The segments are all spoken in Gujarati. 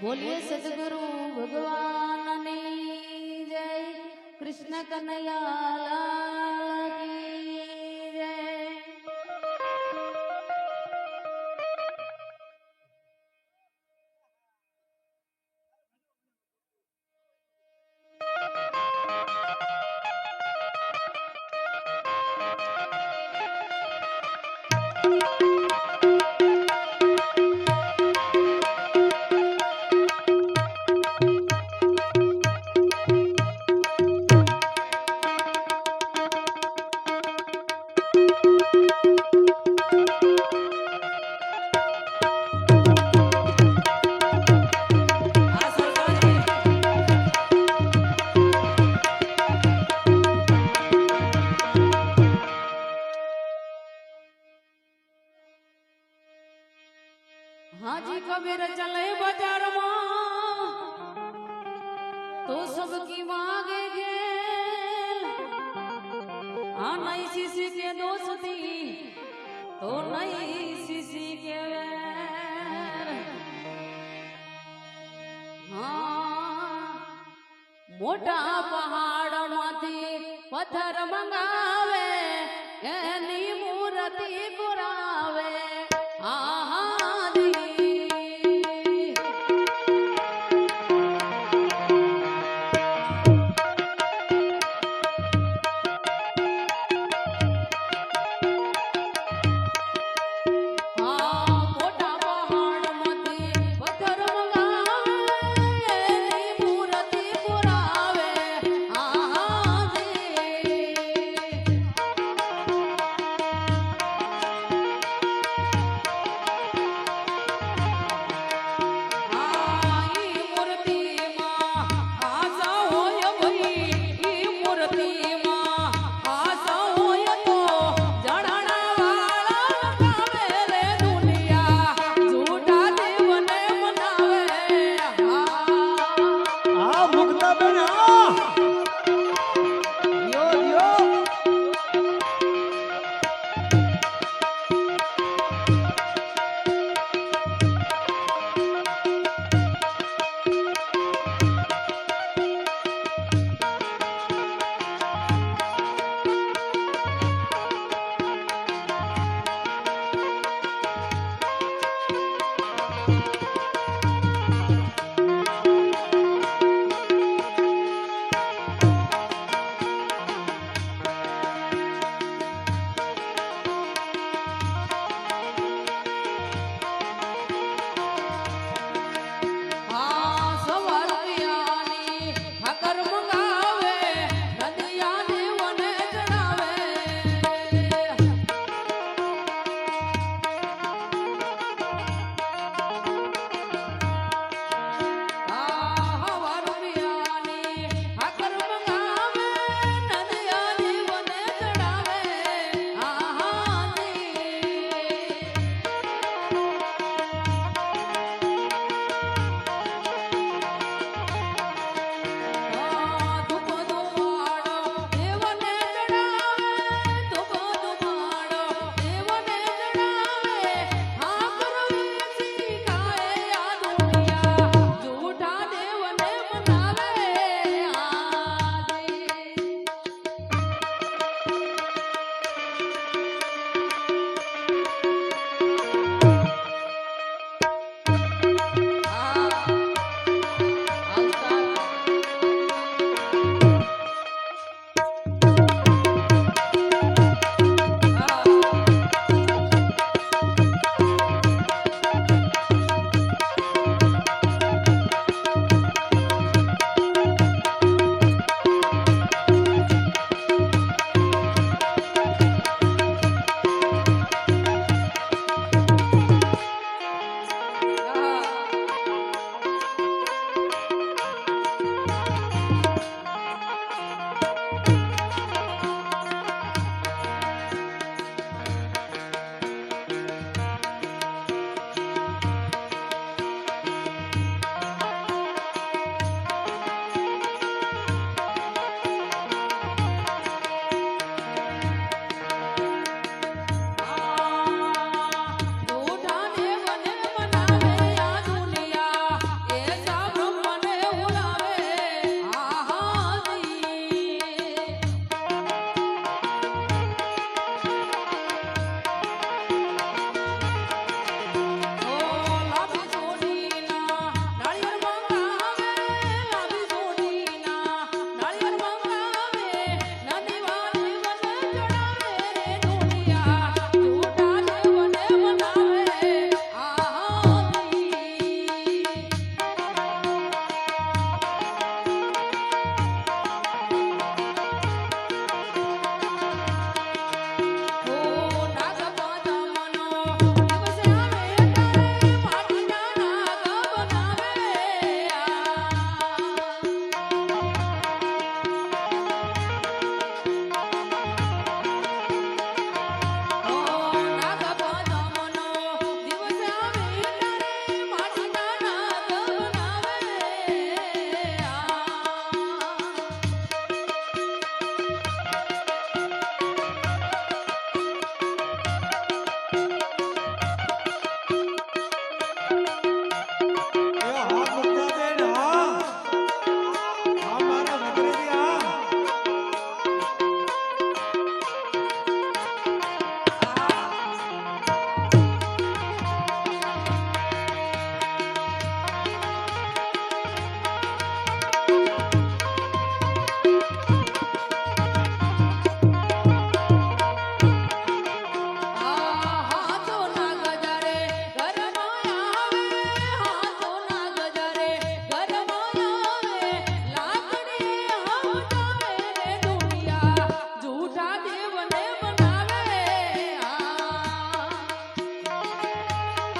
બોલીએ સદગુરુ ભગવાનની જય, કૃષ્ણ કનૈયા લાલ કી જય. हाजी कबीर चले बाजार तो सबकी मांगे गेल, नई शीशी के दोस्ती तो नई शीशी के वैर. हाँ मोटा पहाड़ माथी पत्थर मंगावे, एनी मूर्ति पुरावे.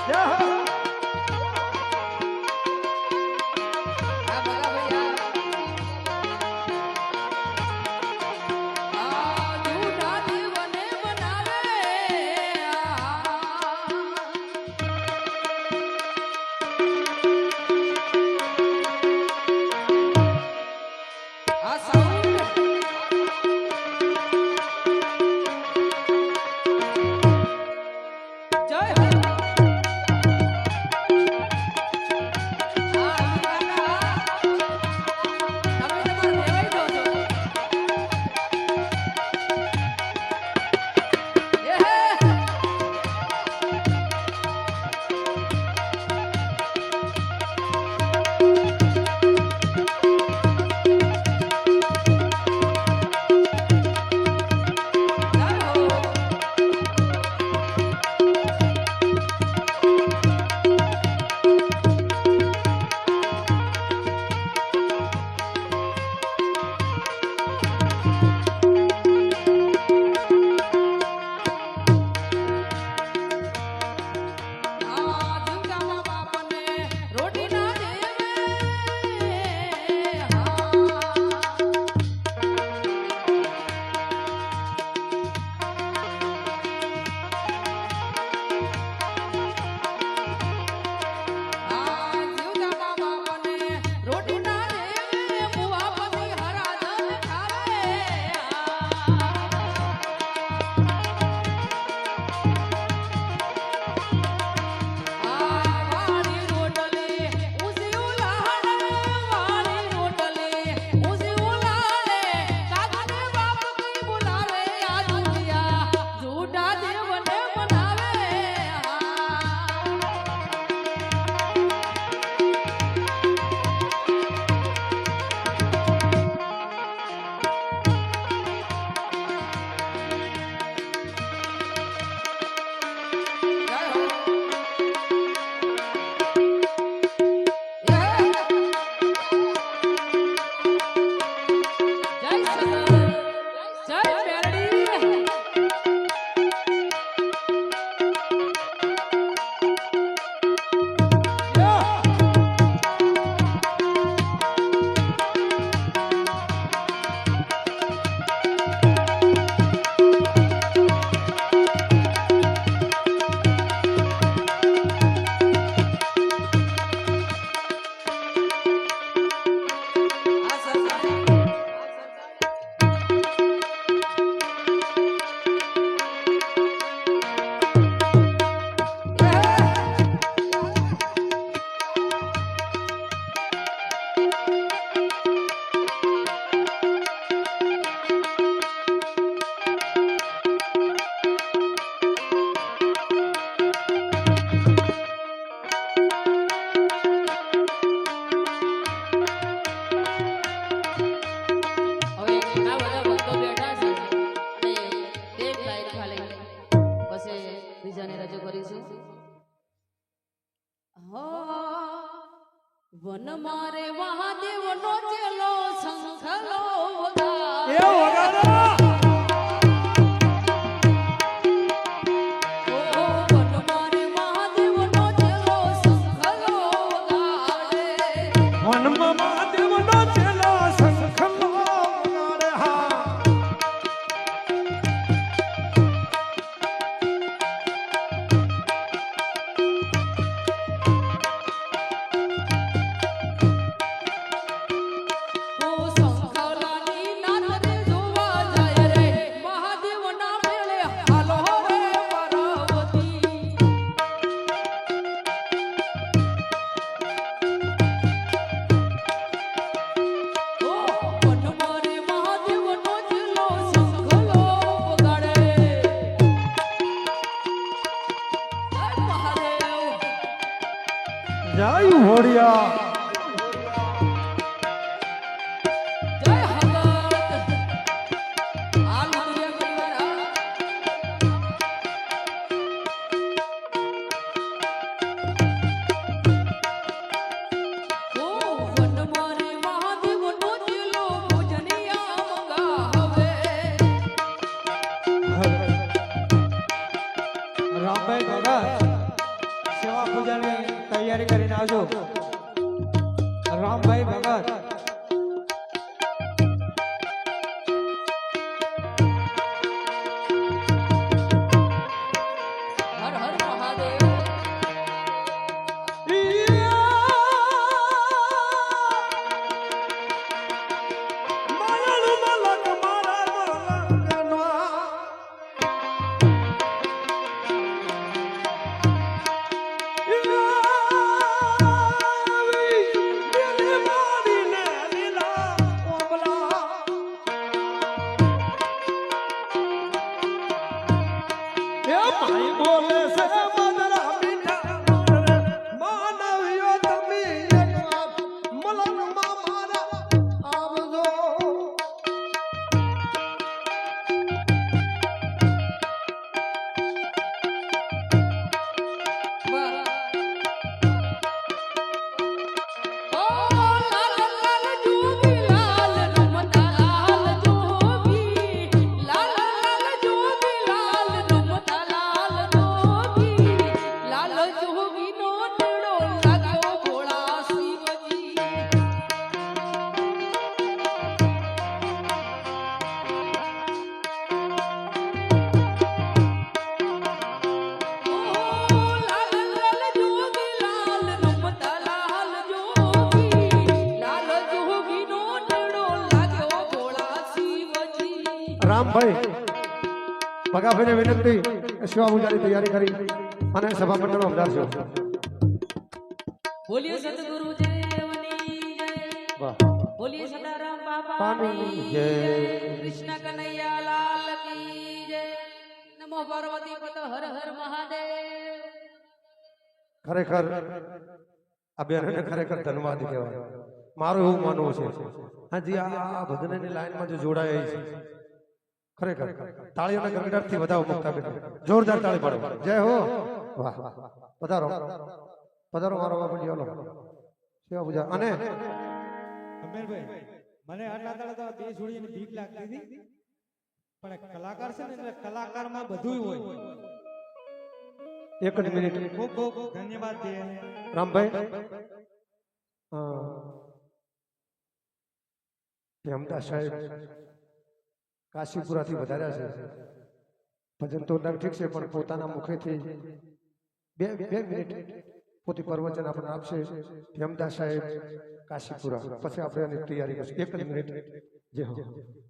જય હો. આ બગા ભૈયા આ જૂઠા દીવને બનાવે આ સાઉન્ડ જય હો વન મારે મહાદેવ નો ચેલો શંખલો એ વગાડો. વન મારે મહાદેવ નો ચેલો શંખલો વગાડે. વનમાં મહાદેવનો ચેલો શંખલો વગાડે. હા. જય હોડિયા. જય હગત આલ દુનિયા પરિવાર ઓ વન મારે મહાદેવ નો ચેલો પૂજનિયા મંગાવે. રામભાઈ ભગત સેવા પૂજાની તૈયારી કરીને આવજો રામભાઈ ભગત હર હર મહાદેવ રામભાઈ ભગાભાઈને વિનંતી શિવા પૂજાની તૈયારી કરી અને સભા મંડળમાં વધારજો બોલીએ સદગુરુ દેવની જય વાહ બોલીએ સદારામ બાપા પાની જય કૃષ્ણ કનૈયા લાલ કી જય નમો પાર્વતી પત હર હર મહાદેવ ખરેખર આ બેનને ખરેખર ધન્યવાદ કહેવાય મારું એવું માનવું છે હાજી આ ભજનની લાઈનમાં જો જોડાય છે ખરેખર તાળીઓના ગરગડાટથી વધાવો મુક્તા બેન જોરદાર તાળી પાડો જય હો વાહ પધારો પધારો મારો બાપજી ઓલો સેવા પૂજા અને અમીરભાઈ મને આટલા દાડા તો બે જોડીની ભીખ લાગતી હતી પણ કલાકાર છે ને એટલે કલાકારમાં બધું હોય એક જ મિનિટ ખૂબ ખૂબ ધન્યવાદ દે રામભાઈ હેમદાસ સાહેબ કાશીપુરાથી વધાર્યા છે ભજન તો ઠીક છે પણ પોતાના મુખેથી બે મિનિટ પોતે પ્રવચન આપણને આપશે હેમદાસ સાહેબ કાશીપુરા પછી આપણે એની તૈયારી કરશું એક જ મિનિટ જે હો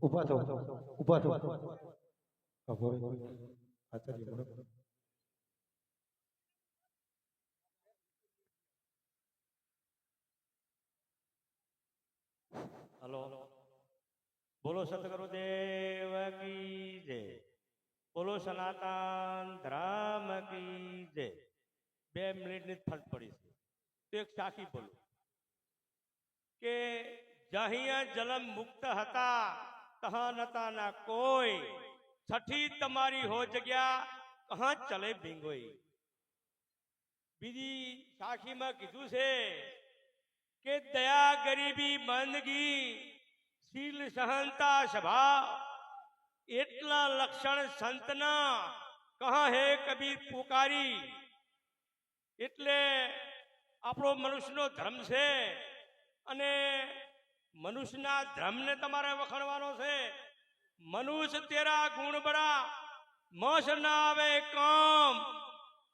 ઊભા થો હલો બોલો સતગુરુદેવ કી જય બોલો સનાતન ધર્મ કી જય 2 મિનિટની ફરજ પડી છે તો એક સાખી બોલું કે જહિયા જલમ મુક્ત હતા તહા નતા ના કોઈ છઠ્ઠી તમારી હો જગ્યા કહા ચલે ભીંગોઈ બીજી સાખીમાં કીધું છે કે દયા ગરીબી બંદગી શીલ સહનતા સભા એટલા લક્ષણ સંતના કહા હે કબીર પુકારી એટલે આપણો મનુષ્યનો ધર્મ છે અને મનુષ્યના ધર્મને તમારે વખાણવાનો છે મનુષ્ય તેરા ગુણ બડા મોસ ના આવે કામ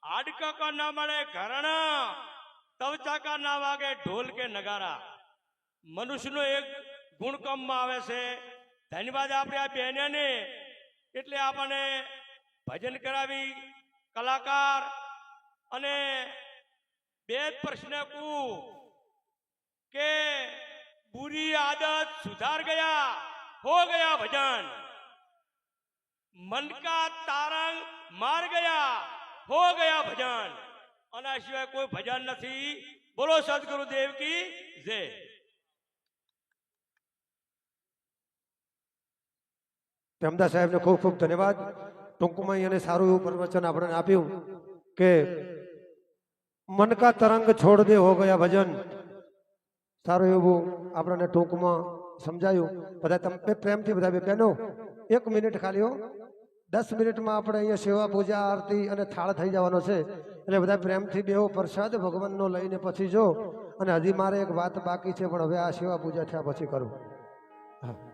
હાડકા કા ના મળે ઘરણા તવચા કા ના વાગે ઢોલ કે નગારા મનુષ્યનો એક ગુણ કમમાં આવે છે ધન્યવાદ આપણે આ બહેનને એટલે આપણને ભજન કરાવી કલાકાર અને બે પ્રશ્ન કહું કે बुरी आदत सुधार गया हो गया भजन मन का तारंग मार गया हो गया भजन आना सिवाय कोई भजन नहीं बोलो सदगुरुदेव की जय હેમદાસ સાહેબને ખૂબ ખૂબ ધન્યવાદ ટૂંકમાં એને સારું એવું પ્રવચન આપણને આપ્યું કે મન કા તરંગ છોડ દે હો ગયા ભજન સારું એવું આપણને ટૂંકમાં સમજાયું બધા તમે પ્રેમથી બધા બહેનો 1 મિનિટ ખાલી હો 10 મિનિટમાં આપણે અહીંયા સેવા પૂજા આરતી અને થાળ થઈ જવાનો છે એટલે બધા પ્રેમથી બેહો પ્રસાદ ભગવાનનો લઈને પછી જો અને હજી મારે એક વાત બાકી છે પણ હવે આ સેવા પૂજા થયા પછી કરું હા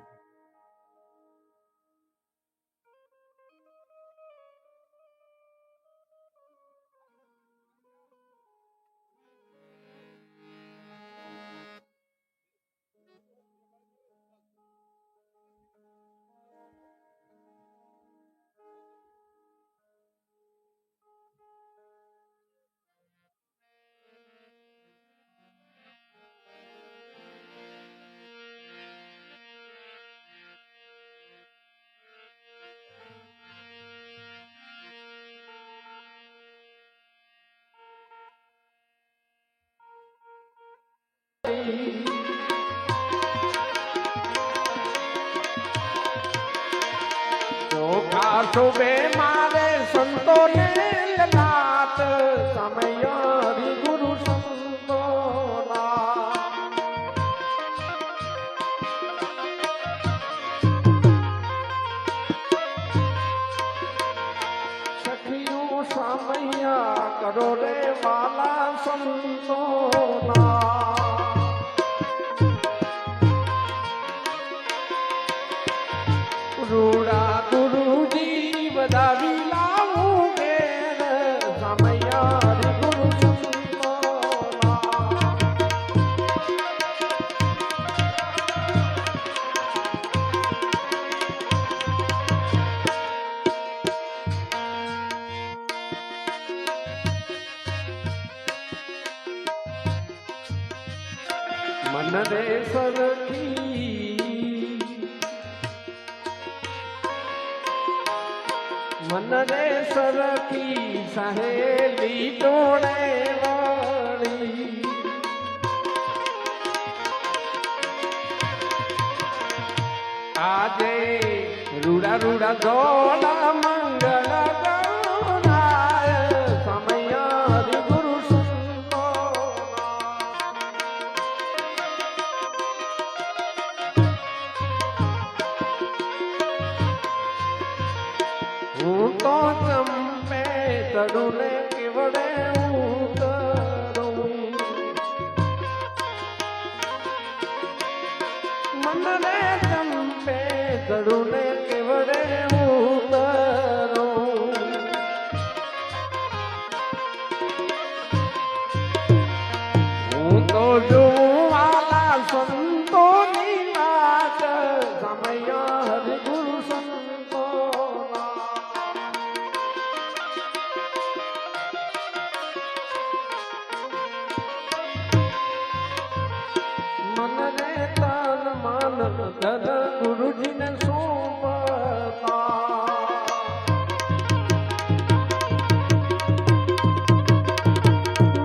શુભે મારે સંતોને નાથ સમય ગુરુ સંતોના સખીઓ સમય કરો રે વાલા સંતોના રૂડા ગુરુજી વધાવી લાવું ઘેર સમયાર ગુરુ સંતોના મન રે સરખી મન રે સરખી સહેલી ટોળે વળી આજે રૂડા રૂડા દોડા મંગળ ગણાય સમય ગુરુ સંતોના હું તો ચંપે તડુને કેવડે ઉતરું મનને ચંપે તડુને કેવડે ઉતરું હું તો જોઉં વાલા સંતોની વાત સમય હરિગુરુ સંતોના મન રે તન મન ધન ગુરુજીને સોંપતા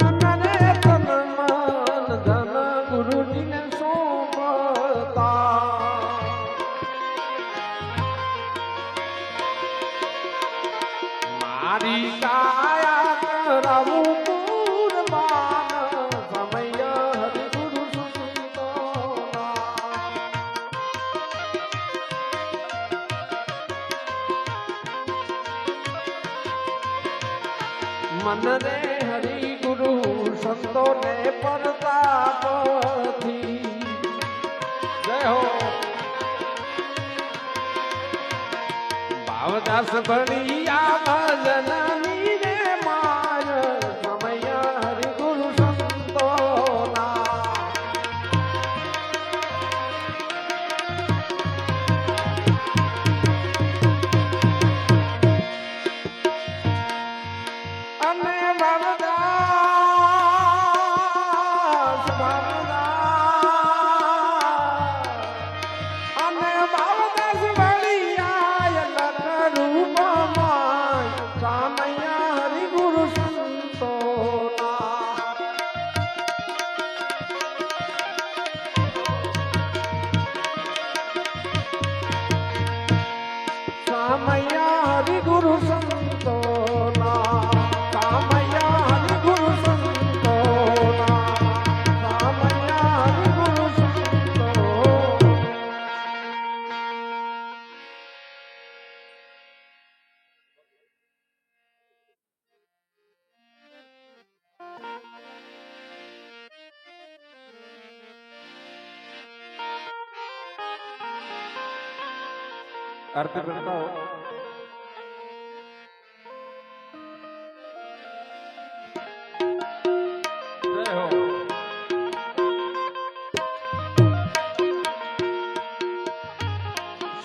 મન રે તન મન ધન ગુરુજીને સોંપતા મારી કાયા કરાવું કુરબાન સમય હરિગુરુ સંતોના મન રે હરિગુરુ સંતોને પરતાપથી જય હો ભાવદાસ ભણી આ ભજનની રે માય સમય હરિગુરુ સંતોના અને ભાવદાસ અને ભાવદાસ ભણી આય લખરૂપમાં સમય હરિગુરુ સંતોના સમય હરિગુરુ સંતોના સમય હરિગુરુ આરતી કરતા હો. જય હો.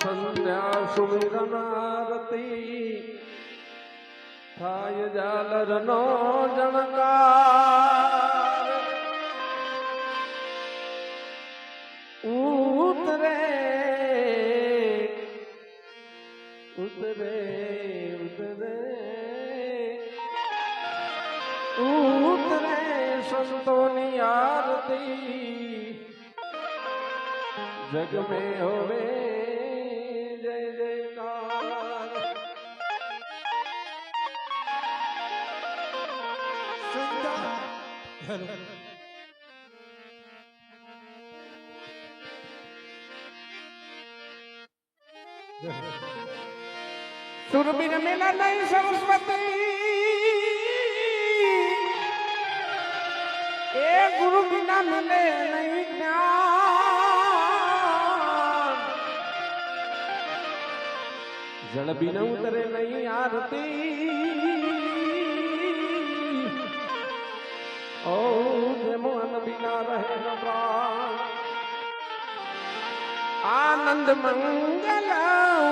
સંધ્યા સુમિરન આરતી થાય જાલર નો જણકાર ઉતરે ઉતરે ઉતરે ઉતરે સંતોની આરતી જગ में હોવે જય જયકાર. સુરબીર મેલા નહીં સરસ્વતી એ ગુરુ બિના મિલે નહીં જ્ઞાન. જળ બિન ઉતરે નહીં આરતી ઓ જેમો અન બિના રહે ન પ્રાણ. આનંદ મંગલ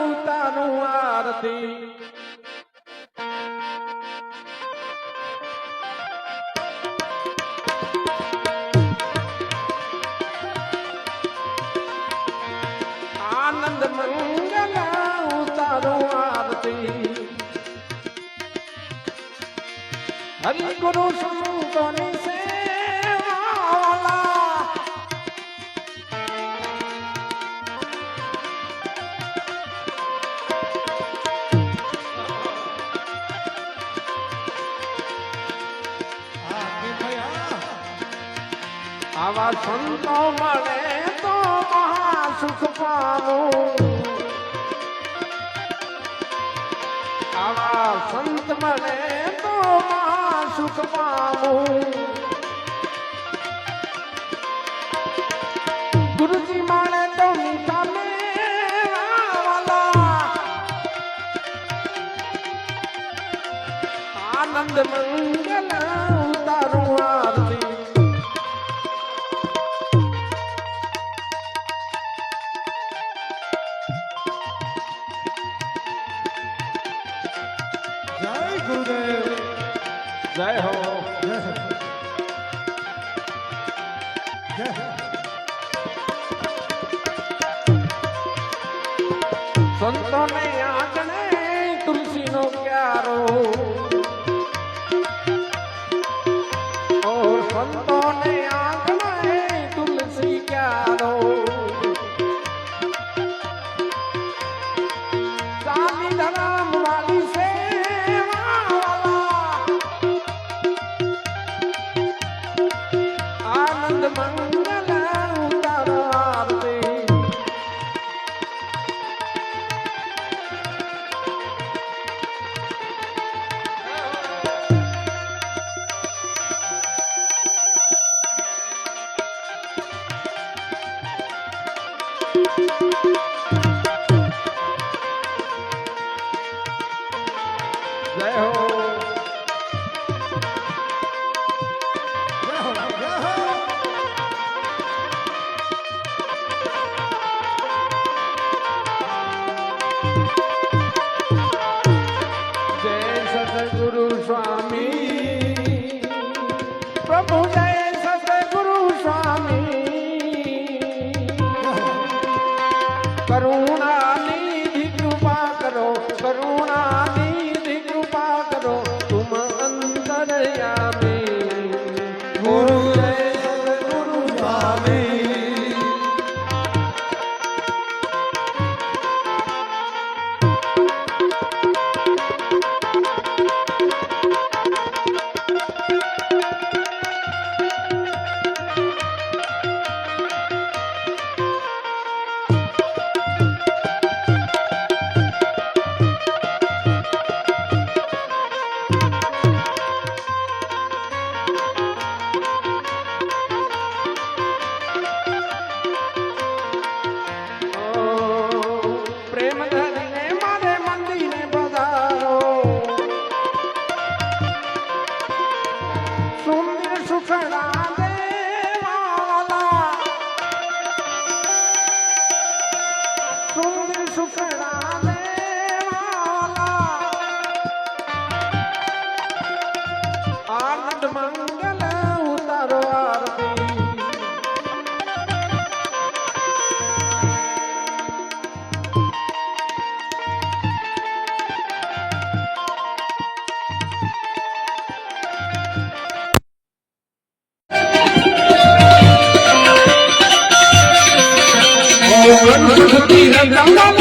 ઉતારું આરતી આનંદ મંગલ ઉતારું આરતી હરિ ગુરુ સંતોની સેવા આવા સંતો મળે તો મહા સુખ પામું. આવા સંત મળે તો મહા સુખ પામું. ગુરુજી મળે તો મીઠા મેવાલા આનંદ મંગલ ઉતારું આરતી જય હો. સંતોને આંગણે તુલસીનો ક્યારો ઓ સંતોને આંગણે તુલસી ક્યારો ચાલી ધરામ વાળી આનંદ મંગલ ઉતાર આરતી જય હો. સદગુરુ સ્વામી પ્રભુ જય સદગુરુ સ્વામી કરુણાનિધિ કૃપા કરો કરુણાનિધિ કૃપા કરો તુમ અંતરયામી. ગુરુ જય સદગુરુ સ્વામી સુખડા દેવાલા સુંદર સુખડા દેવાલા આનંદ મંગલ ઉતારો આરતી ગણપતિ રંગલા